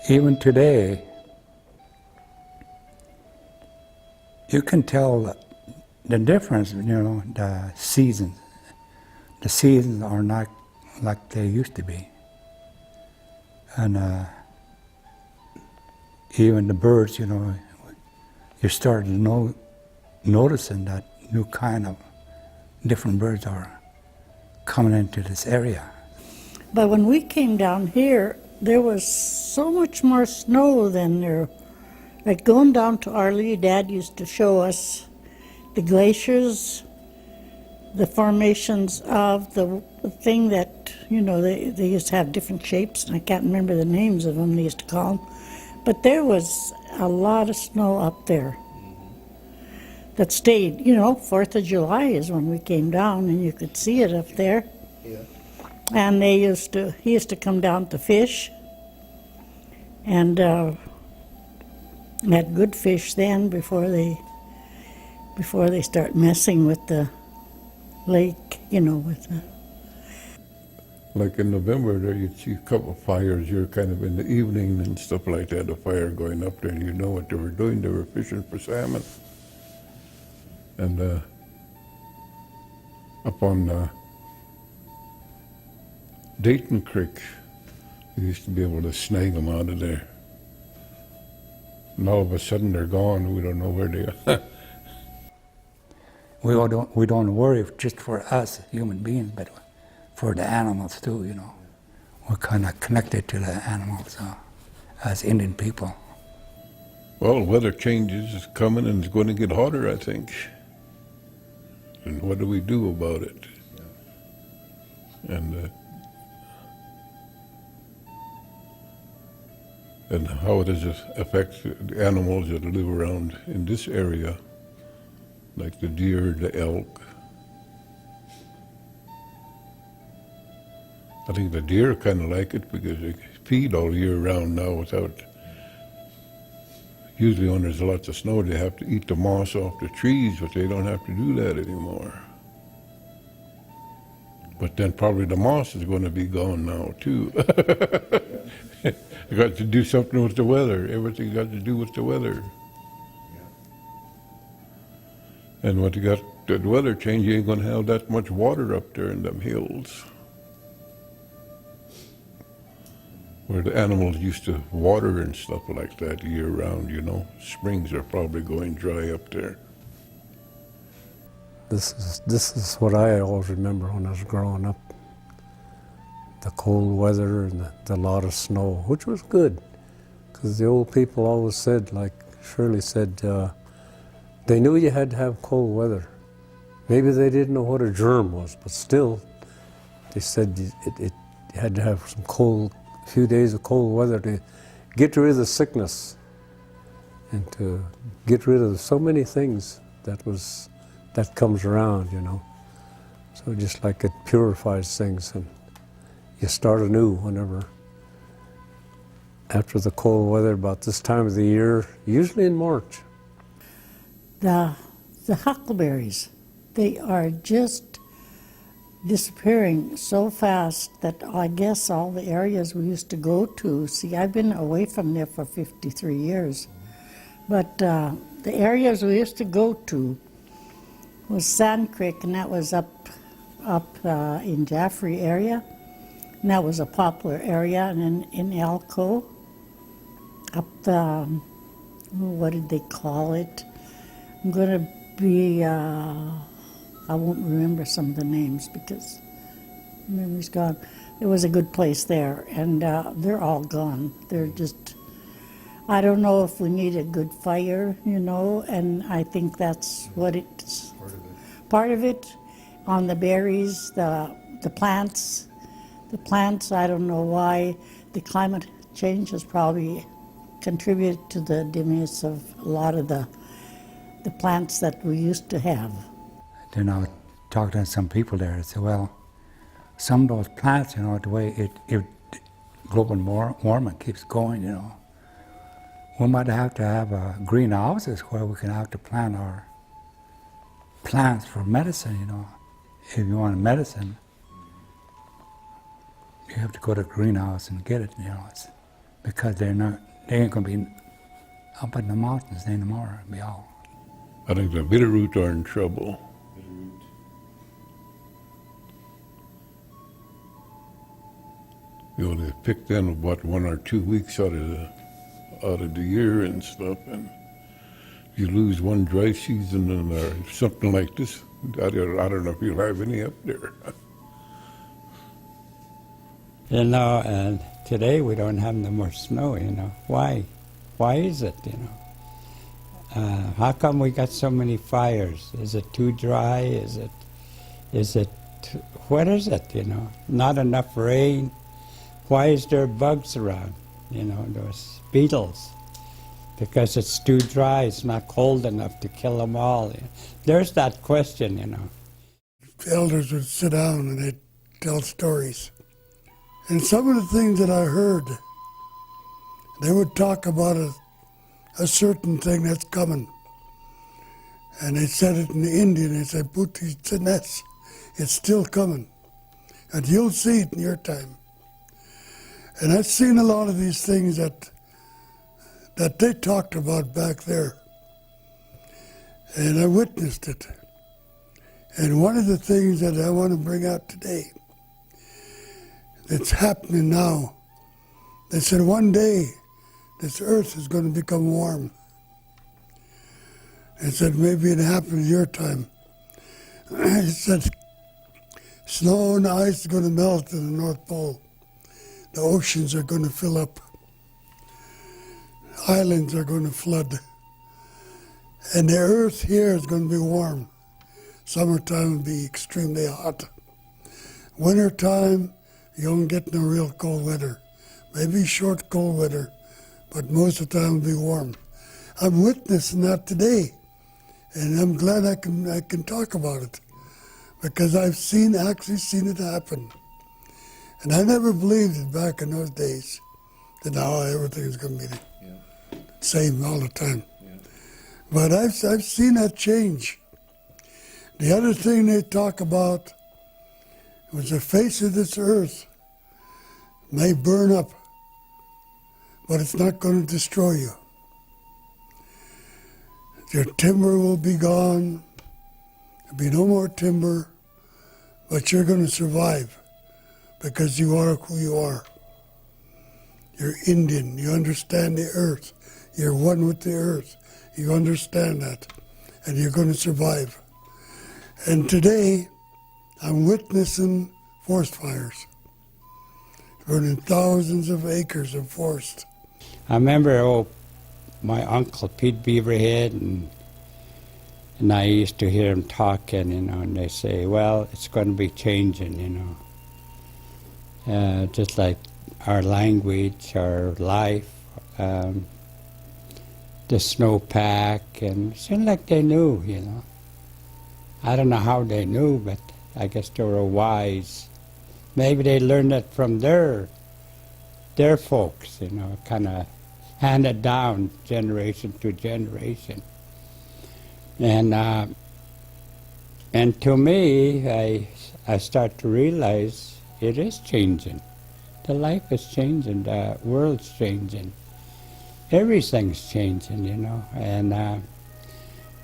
Even today, you can tell the difference, the seasons. The seasons are not like they used to be. And even the birds, you're starting to noticing that new kind of different birds are coming into this area. But when we came down here, there was so much more snow than there. Like going down to Arley, Dad used to show us the glaciers, the formations of the thing that, they used to have different shapes, and I can't remember the names of them, they used to call them. But there was a lot of snow up there that stayed. 4th of July is when we came down, and you could see it up there. Yeah. And he used to come down to fish, and had good fish then before they start messing with the lake, with the... Like in November, there you'd see a couple of fires. You're kind of in the evening and stuff like that, a fire going up there, and you know what they were doing. They were fishing for salmon. And up on Dayton Creek, we used to be able to snag them out of there. And all of a sudden they're gone. We don't know where they are. We don't worry just for us human beings, but for the animals too. We're kind of connected to the animals as Indian people. Well, weather changes is coming, and it's going to get hotter, I think. And what do we do about it? And how does it affect the animals that live around in this area, like the deer, the elk? I think the deer kind of like it because they feed all year round now without... Usually when there's lots of snow, they have to eat the moss off the trees, but they don't have to do that anymore. But then probably the moss is going to be gone now, too. You got to do something with the weather. Everything got to do with the weather. Yeah. And when you got the weather change, you ain't going to have that much water up there in them hills. Where the animals used to water and stuff like that year round, Springs are probably going dry up there. This is what I always remember when I was growing up. The cold weather and the lot of snow, which was good. Because the old people always said, like Shirley said, they knew you had to have cold weather. Maybe they didn't know what a germ was, but still, they said it had to have a few days of cold weather to get rid of the sickness and to get rid of so many things that comes around, So just like it purifies things, and you start anew whenever. After the cold weather, about this time of the year, usually in March. The huckleberries, they are just disappearing so fast that I guess all the areas we used to go to, see, I've been away from there for 53 years, but the areas we used to go to was Sand Creek, and that was up in Jaffrey area, and that was a popular area, and then in Elko, up the, what did they call it? I'm going to be, I won't remember some of the names because memory's gone. It was a good place there, and they're all gone. They're just, I don't know if we need a good fire, and I think that's what it's, part of it, on the berries, the plants. The plants, I don't know why. The climate change has probably contributed to the demise of a lot of the plants that we used to have. Then I talked to some people there and said, well, some of those plants, the way it global warming keeps going, we might have to have greenhouses where we can have to plant our plants for medicine, If you want medicine, you have to go to a greenhouse and get it, because they ain't gonna be up in the mountains anymore. It'll be all. I think the Bitterroot are in trouble. You know, they picked in about 1 or 2 weeks out of the year and stuff, and you lose one dry season or something like this. I don't know if you'll have any up there. You know, and today we don't have no more snow, you know. Why? Why is it, you know? How come we got so many fires? Is it too dry? Is it, what is it, you know? Not enough rain? Why is there bugs around, you know, those beetles? Because it's too dry, it's not cold enough to kill them all. There's that question, you know. The elders would sit down and they'd tell stories. And some of the things that I heard, they would talk about a certain thing that's coming. And they said it in the Indian, they said, Puti Tines, it's still coming. And you'll see it in your time. And I've seen a lot of these things that they talked about back there. And I witnessed it. And one of the things that I want to bring out today that's happening now, they said one day this earth is going to become warm. They said maybe it happened in your time. It said snow and ice is going to melt in the North Pole. The oceans are going to fill up. Islands are going to flood. And the earth here is going to be warm. Summertime will be extremely hot. Wintertime, you won't get no real cold weather. Maybe short cold weather, but most of the time will be warm. I'm witnessing that today, and I'm glad I can talk about it, because I've actually seen it happen. And I never believed it back in those days, that now everything's going to be the same all the time. But I've seen that change. The other thing they talk about was the face of this earth may burn up, but it's not going to destroy you. Your timber will be gone. There'll be no more timber, but you're going to survive because you are who you are. You're Indian. You understand the earth. You're one with the earth. You understand that, and you're going to survive. And today, I'm witnessing forest fires, burning thousands of acres of forest. I remember, my uncle Pete Beaverhead, and I used to hear him talking, you know, and they say, well, it's going to be changing, you know. Just like our language, our life, the snowpack, and it seemed like they knew, you know. I don't know how they knew, but I guess they were wise. Maybe they learned it from their folks, you know, kind of handed down generation to generation. And to me, I start to realize it is changing. The life is changing, the world's changing. Everything's changing, you know, and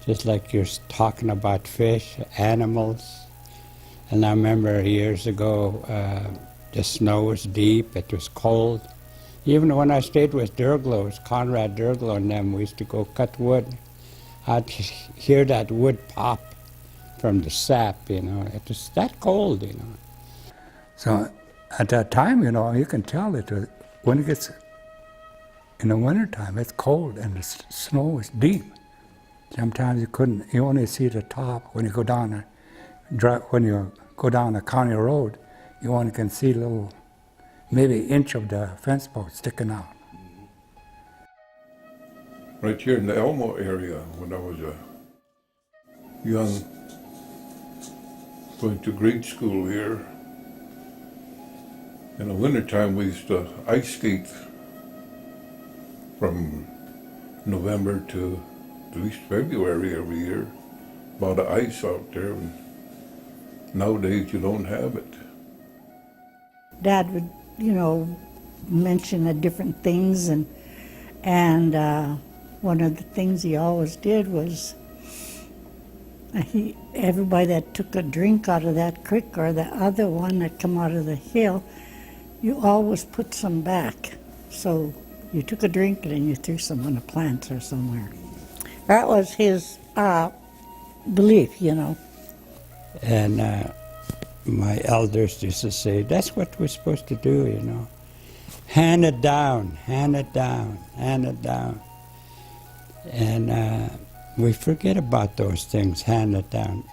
just like you're talking about fish, animals. And I remember years ago, the snow was deep, it was cold. Even when I stayed with Durglos, Conrad Durglo and them, we used to go cut wood. I'd hear that wood pop from the sap, you know. It was that cold, you know. So at that time, you know, you can tell that when it gets in the wintertime, it's cold and the snow is deep. Sometimes you only see the top when you go down a county road, you only can see a little, maybe an inch of the fence post sticking out. Right here in the Elmo area, when I was young, going to grade school here, in the wintertime we used to ice skate from November to at least February every year. A lot of ice out there. And nowadays you don't have it. Dad would, you know, mention the different things, and one of the things he always did was everybody that took a drink out of that creek or the other one that come out of the hill, you always put some back. So you took a drink and then you threw some on the plants or somewhere. That was his belief, you know. And my elders used to say, that's what we're supposed to do, you know. Hand it down, hand it down, hand it down. And we forget about those things, hand it down.